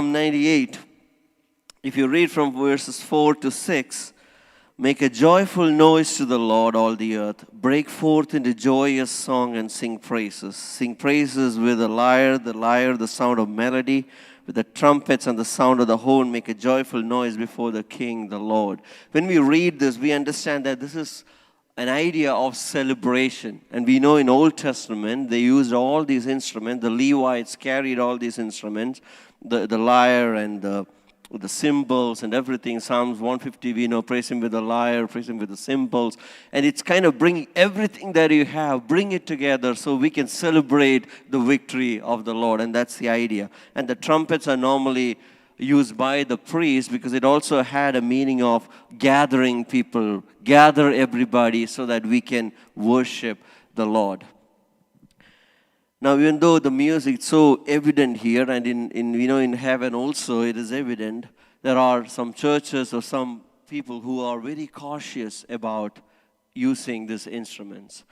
Psalm 98, if you read from verses 4 to 6, make a joyful noise to the Lord, all the earth. Break forth into joyous song and sing praises. Sing praises with the lyre, the sound of melody, with the trumpets and the sound of the horn. Make a joyful noise before the King, the Lord. When we read this, we understand that this is an idea of celebration. And we know in Old Testament, they used all these instruments. The Levites carried all these instruments, the lyre and the cymbals and everything. Psalms 150, we know, praise him with the lyre, praise him with the cymbals. And it's kind of bringing everything that you have, bring it together so we can celebrate the victory of the Lord. And that's the idea. And the trumpets are normally used by the priest because it also had a meaning of gathering people, gather everybody so that we can worship the Lord. Now, even though the music is so evident here, and in heaven also it is evident, there are some churches or some people who are very cautious about using these instruments.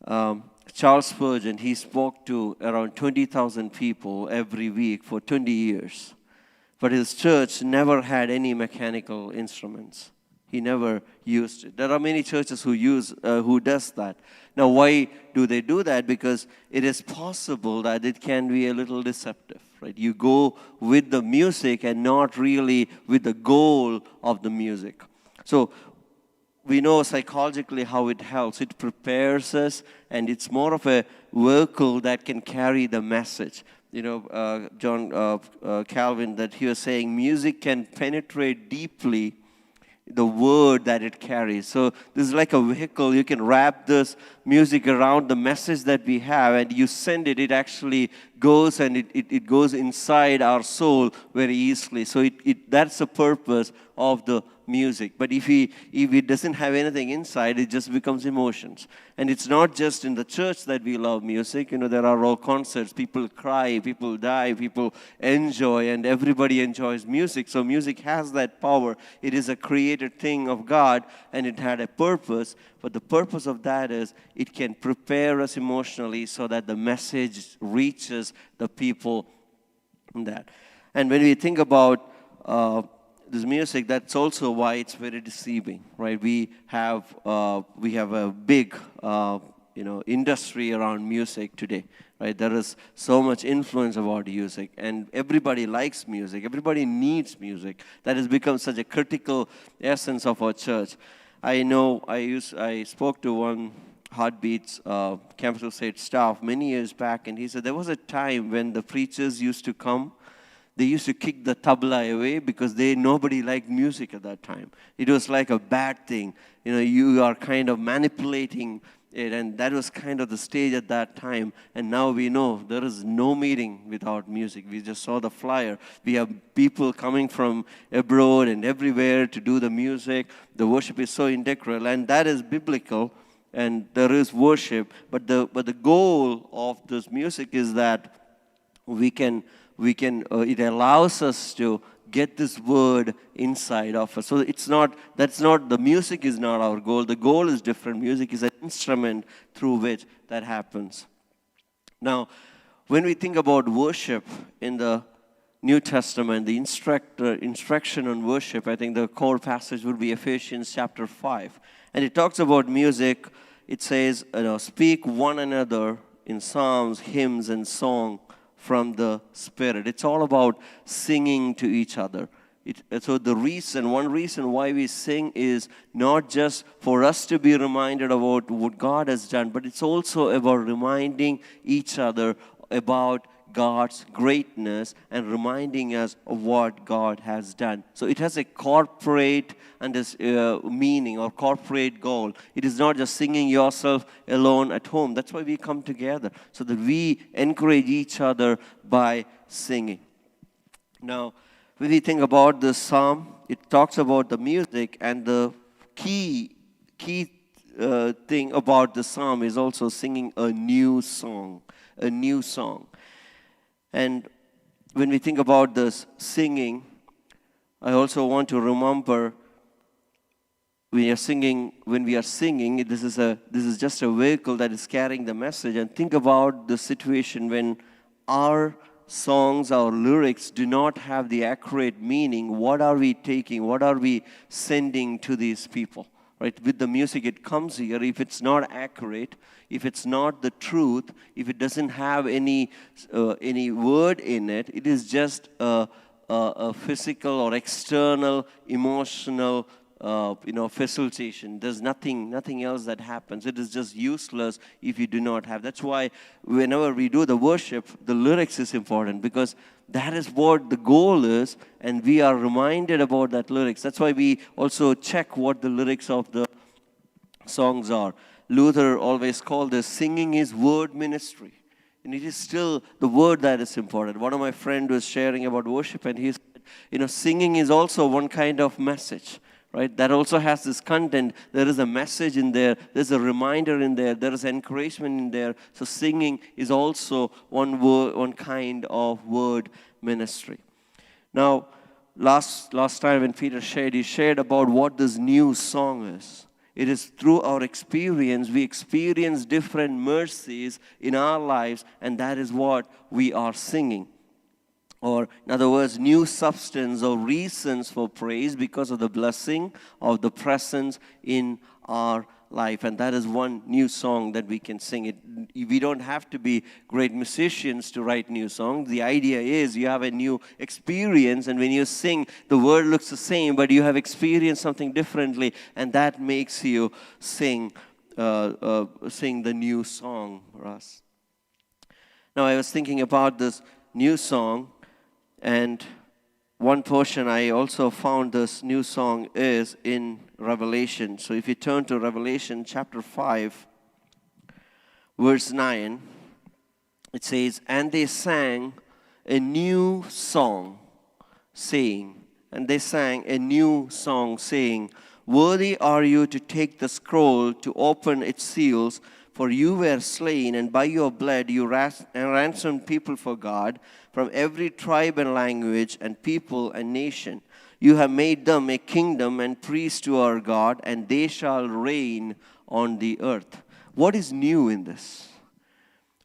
Charles Spurgeon, he spoke to around 20,000 people every week for 20 years. But his church never had any mechanical instruments. He never used it. There are many churches who does that. Now, why do they do that? Because it is possible that it can be a little deceptive, right? You go with the music and not really with the goal of the music. So we know psychologically how it helps. It prepares us, and it's more of a vehicle that can carry the message. John Calvin, that he was saying music can penetrate deeply the word that it carries. So this is like a vehicle. You can wrap this music around the message that we have, and you send it. It actually goes, and it goes inside our soul very easily. So that's the purpose of the music. But if it doesn't have anything inside, it just becomes emotions. And it's not just in the church that we love music. There are all concerts. People cry, people die, people enjoy, and everybody enjoys music. So music has that power. It is a created thing of God, and it had a purpose. But the purpose of that is it can prepare us emotionally so that the message reaches the people in that. And when we think about this music, that's also why it's very deceiving, right? We have a big industry around music today, right? There is so much influence about music, and everybody likes music. Everybody needs music. That has become such a critical essence of our church. I know I spoke to one Heartbeats Campus State staff many years back, and he said there was a time when the preachers used to come. They used to kick the tabla away because nobody liked music at that time. It was like a bad thing. You are kind of manipulating it, and that was kind of the stage at that time. And now we know there is no meeting without music. We just saw the flyer. We have people coming from abroad and everywhere to do the music. The worship is so integral, and that is biblical, and there is worship. But the goal of this music is that it allows us to get this word inside of us. So the music is not our goal. The goal is different. Music is an instrument through which that happens. Now, when we think about worship in the New Testament, the instruction on worship, I think the core passage would be Ephesians chapter 5. And it talks about music. It says, speak one another in psalms, hymns, and song from the Spirit. It's all about singing to each other. So one reason why we sing is not just for us to be reminded about what God has done, but it's also about reminding each other about God's greatness and reminding us of what God has done. So it has a corporate meaning or corporate goal. It is not just singing yourself alone at home. That's why we come together, so that we encourage each other by singing. Now, when we think about this psalm, it talks about the music, and the key thing about the psalm is also singing a new song. And when we think about this singing, I also want to remember when we are singing, this is just a vehicle that is carrying the message. And think about the situation when our songs, our lyrics do not have the accurate meaning, what are we taking? What are we sending to these people? Right? With the music, it comes here. If it's not accurate, if it's not the truth, if it doesn't have any word in it, it is just a physical or external, emotional, facilitation. There's nothing else that happens. It is just useless if you do not have. That's why whenever we do the worship, the lyrics is important, because that is what the goal is, and we are reminded about that lyrics. That's why we also check what the lyrics of the songs are. Luther always called this singing is word ministry. And it is still the word that is important. One of my friends was sharing about worship, and he said, singing is also one kind of message. Right? That also has this content. There is a message in there. There's a reminder in there. There is encouragement in there. So singing is also one kind of word ministry. Now, last time when Peter shared, he shared about what this new song is. It is through our experience, we experience different mercies in our lives, and that is what we are singing. Or, in other words, new substance or reasons for praise because of the blessing of the presence in our life. And that is one new song that we can sing. We don't have to be great musicians to write new songs. The idea is you have a new experience, and when you sing, the word looks the same, but you have experienced something differently, and that makes you sing the new song, Russ. Now, I was thinking about this new song. And one portion I also found this new song is in Revelation. So if you turn to Revelation chapter 5, verse 9, it says, "And they sang a new song, saying, Worthy are you to take the scroll, to open its seals, for you were slain, and by your blood you ransomed people for God from every tribe and language and people and nation. You have made them a kingdom and priests to our God, and they shall reign on the earth." What is new in this?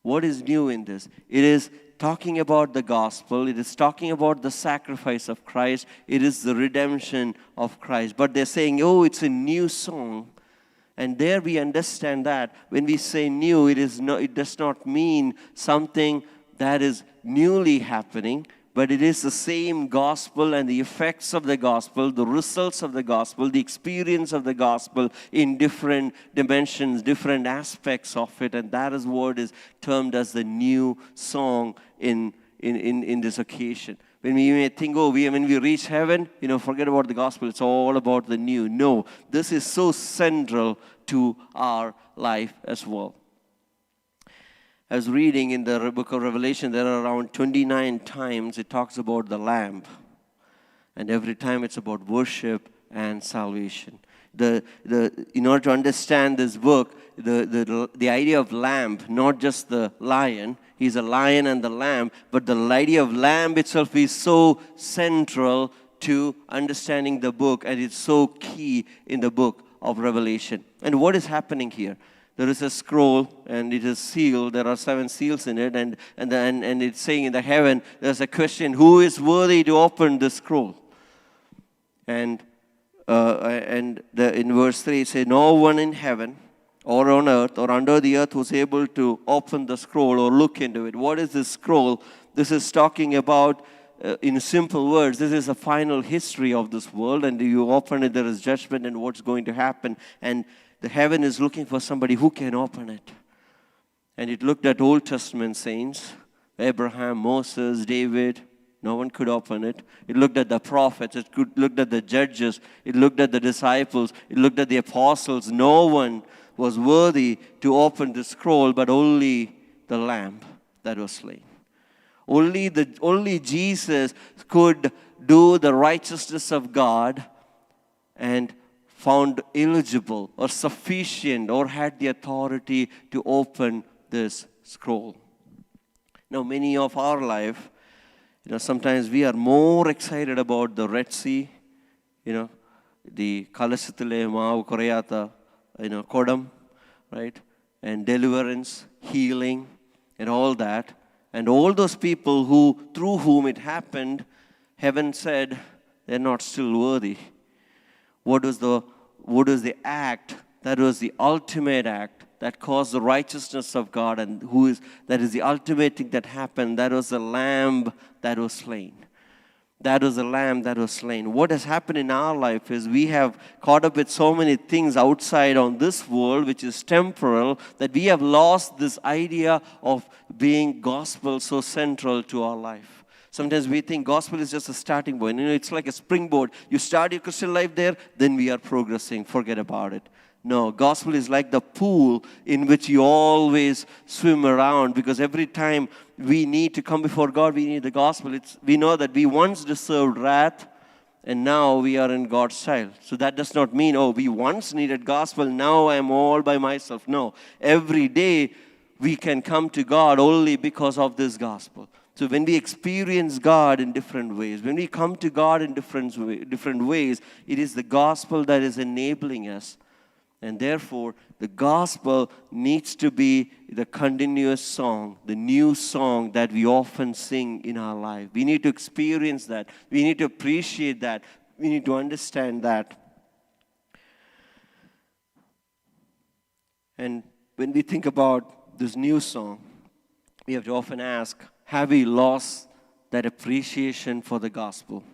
What is new in this? It is talking about the gospel. It is talking about the sacrifice of Christ. It is the redemption of Christ. But they're saying, oh, it's a new song. And there we understand that when we say new, it does not mean something that is newly happening, but it is the same gospel and the effects of the gospel, the results of the gospel, the experience of the gospel in different dimensions, different aspects of it, and that is what is termed as the new song in this occasion. When we may think, when we reach heaven, forget about the gospel, it's all about the new. No, this is so central to our life as well. I was reading in the book of Revelation, there are around 29 times it talks about the Lamb. And every time it's about worship and salvation. In order to understand this book, the idea of lamb, not just the lion, he's a lion and the lamb, but the idea of lamb itself is so central to understanding the book, and it's so key in the book of Revelation. And what is happening here? There is a scroll, and it is sealed. There are 7 seals in it, and it's saying in the heaven, there's a question: who is worthy to open the scroll? And in verse 3, it says, "No one in heaven or on earth or under the earth was able to open the scroll or look into it." What is this scroll? This is talking about, in simple words, this is a final history of this world, and you open it, there is judgment and what's going to happen. And the heaven is looking for somebody who can open it. And it looked at Old Testament saints, Abraham, Moses, David. No one could open it. It looked at the prophets. It looked at the judges. It looked at the disciples. It looked at the apostles. No one was worthy to open the scroll, but only the Lamb that was slain. Only Jesus could do the righteousness of God and found eligible or sufficient or had the authority to open this scroll. Now, many of our life, sometimes we are more excited about the Red Sea, the Kalasithile Maavu Koreyatha, Kodam, right? And deliverance, healing, and all that. And all those people who, through whom it happened, heaven said, they're not still worthy. What was the act? That was the ultimate act that caused the righteousness of God, and that is the ultimate thing that happened. That was the lamb that was slain. That was the lamb that was slain. What has happened in our life is we have caught up with so many things outside on this world, which is temporal, that we have lost this idea of being gospel so central to our life. Sometimes we think gospel is just a starting point. It's like a springboard. You start your Christian life there, then we are progressing. Forget about it. No, gospel is like the pool in which you always swim around, because every time we need to come before God, we need the gospel. We know that we once deserved wrath, and now we are in God's child. So that does not mean, we once needed gospel, now I am all by myself. No, every day we can come to God only because of this gospel. So when we experience God in different ways, when we come to God in different ways, it is the gospel that is enabling us. And therefore, the gospel needs to be the continuous song, the new song that we often sing in our life. We need to experience that. We need to appreciate that. We need to understand that. And when we think about this new song, we have to often ask, have we lost that appreciation for the gospel?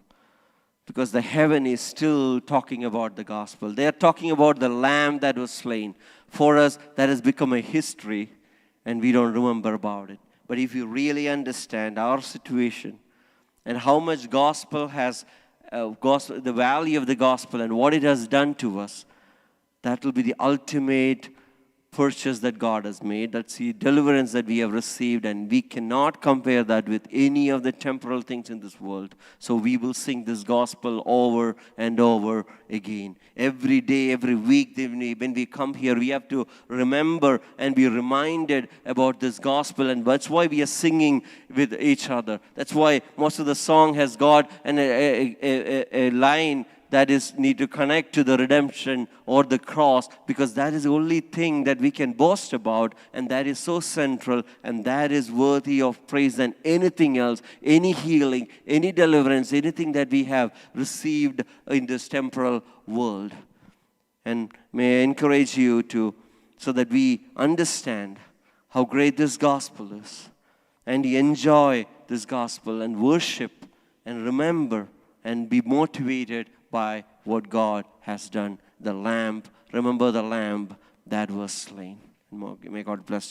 Because the heaven is still talking about the gospel. They are talking about the lamb that was slain. For us, that has become a history, and we don't remember about it. But if you really understand our situation and how much the value of the gospel and what it has done to us, that will be the ultimate purchase that God has made. That's the deliverance that we have received, and we cannot compare that with any of the temporal things in this world. So we will sing this gospel over and over again. Every day, every week, when we come here, we have to remember and be reminded about this gospel, and that's why we are singing with each other. That's why most of the song has got a line that is need to connect to the redemption or the cross, because that is the only thing that we can boast about, and that is so central, and that is worthy of praise than anything else, any healing, any deliverance, anything that we have received in this temporal world. And may I encourage you so that we understand how great this gospel is, and enjoy this gospel and worship and remember and be motivated by what God has done. The lamb, remember the lamb that was slain. May God bless you.